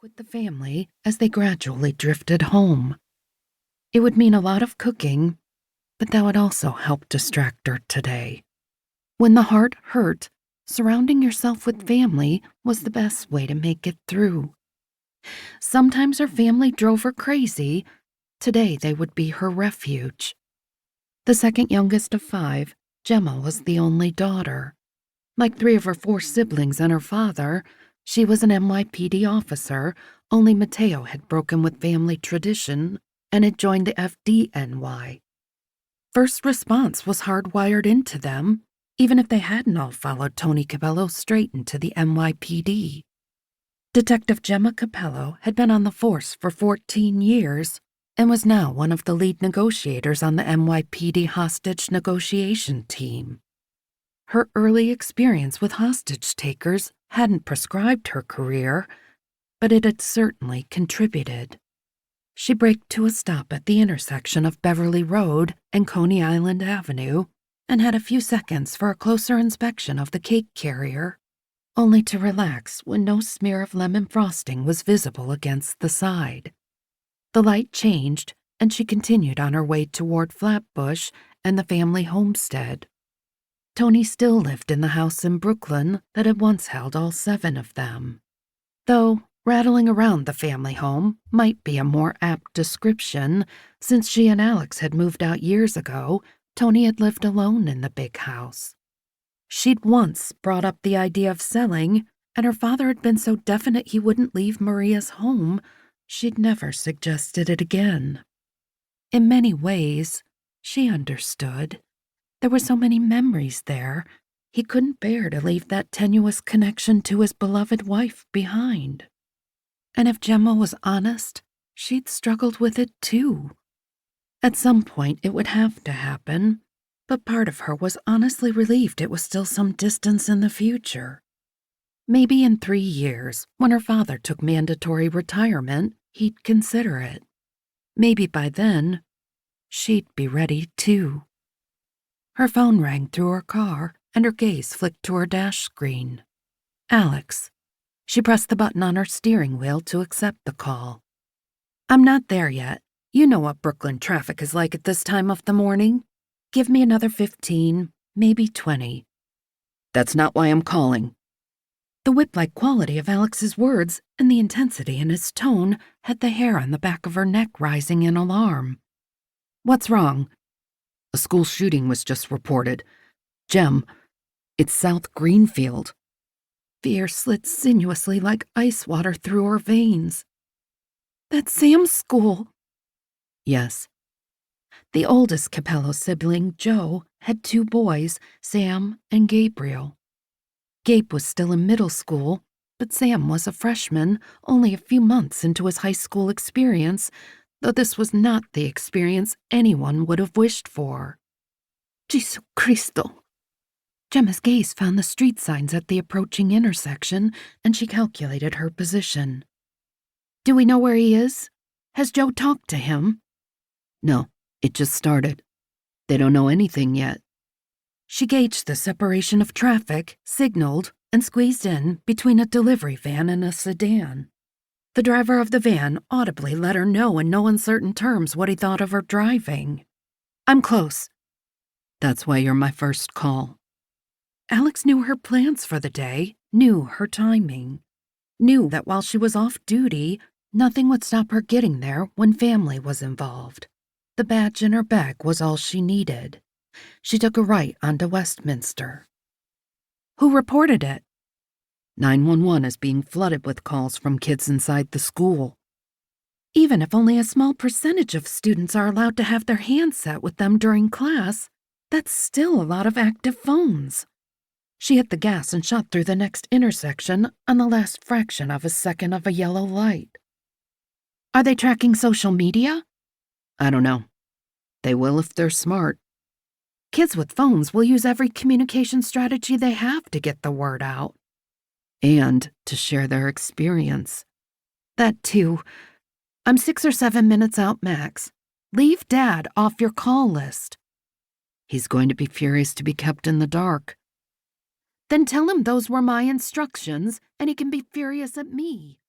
with the family as they gradually drifted home. It would mean a lot of cooking, but that would also help distract her today. When the heart hurt, surrounding yourself with family was the best way to make it through. Sometimes her family drove her crazy. Today they would be her refuge. The second youngest of 5, Gemma was the only daughter. Like 3 of her 4 siblings and her father, she was an NYPD officer, only Mateo had broken with family tradition and had joined the FDNY. First response was hardwired into them, even if they hadn't all followed Tony Capellos straight into the NYPD. Detective Gemma Capellos had been on the force for 14 years and was now one of the lead negotiators on the NYPD hostage negotiation team. Her early experience with hostage takers hadn't prescribed her career, but it had certainly contributed. She braked to a stop at the intersection of Beverly Road and Coney Island Avenue and had a few seconds for a closer inspection of the cake carrier, only to relax when no smear of lemon frosting was visible against the side. The light changed, and she continued on her way toward Flatbush and the family homestead. Tony still lived in the house in Brooklyn that had once held all 7 of them. Though rattling around the family home might be a more apt description, since she and Alex had moved out years ago, Tony had lived alone in the big house. She'd once brought up the idea of selling, and her father had been so definite he wouldn't leave Maria's home, she'd never suggested it again. In many ways, she understood. There were so many memories there, he couldn't bear to leave that tenuous connection to his beloved wife behind. And if Gemma was honest, she'd struggled with it too. At some point it would have to happen, but part of her was honestly relieved it was still some distance in the future. Maybe in 3 years, when her father took mandatory retirement, he'd consider it. Maybe by then, she'd be ready too. Her phone rang through her car, and her gaze flicked to her dash screen. Alex. She pressed the button on her steering wheel to accept the call. "I'm not there yet. You know what Brooklyn traffic is like at this time of the morning. Give me another 15, maybe 20. "That's not why I'm calling." The whip-like quality of Alex's words and the intensity in his tone had the hair on the back of her neck rising in alarm. "What's wrong?" "A school shooting was just reported. Gem, it's South Greenfield." Fear slid sinuously like ice water through her veins. "That's Sam's school." "Yes." The oldest Capello sibling, Joe, had 2 boys, Sam and Gabriel. Gabe was still in middle school, but Sam was a freshman, only a few months into his high school experience, though this was not the experience anyone would have wished for. Jesu Cristo! Gemma's gaze found the street signs at the approaching intersection, and she calculated her position. "Do we know where he is? Has Joe talked to him?" "No, it just started. They don't know anything yet." She gauged the separation of traffic, signaled, and squeezed in between a delivery van and a sedan. The driver of the van audibly let her know in no uncertain terms what he thought of her driving. "I'm close." "That's why you're my first call." Alex knew her plans for the day, knew her timing, knew that while she was off duty, nothing would stop her getting there when family was involved. The badge in her bag was all she needed. She took a right onto Westminster. "Who reported it?" 911 is being flooded with calls from kids inside the school. Even if only a small percentage of students are allowed to have their handset with them during class, that's still a lot of active phones. She hit the gas and shot through the next intersection on the last fraction of a second of a yellow light. "Are they tracking social media?" "I don't know. They will if they're smart." Kids with phones will use every communication strategy they have to get the word out. And to share their experience. That too. "I'm 6 or 7 minutes out max. Leave Dad off your call list." "He's going to be furious to be kept in the dark." "Then tell him those were my instructions, and he can be furious at me."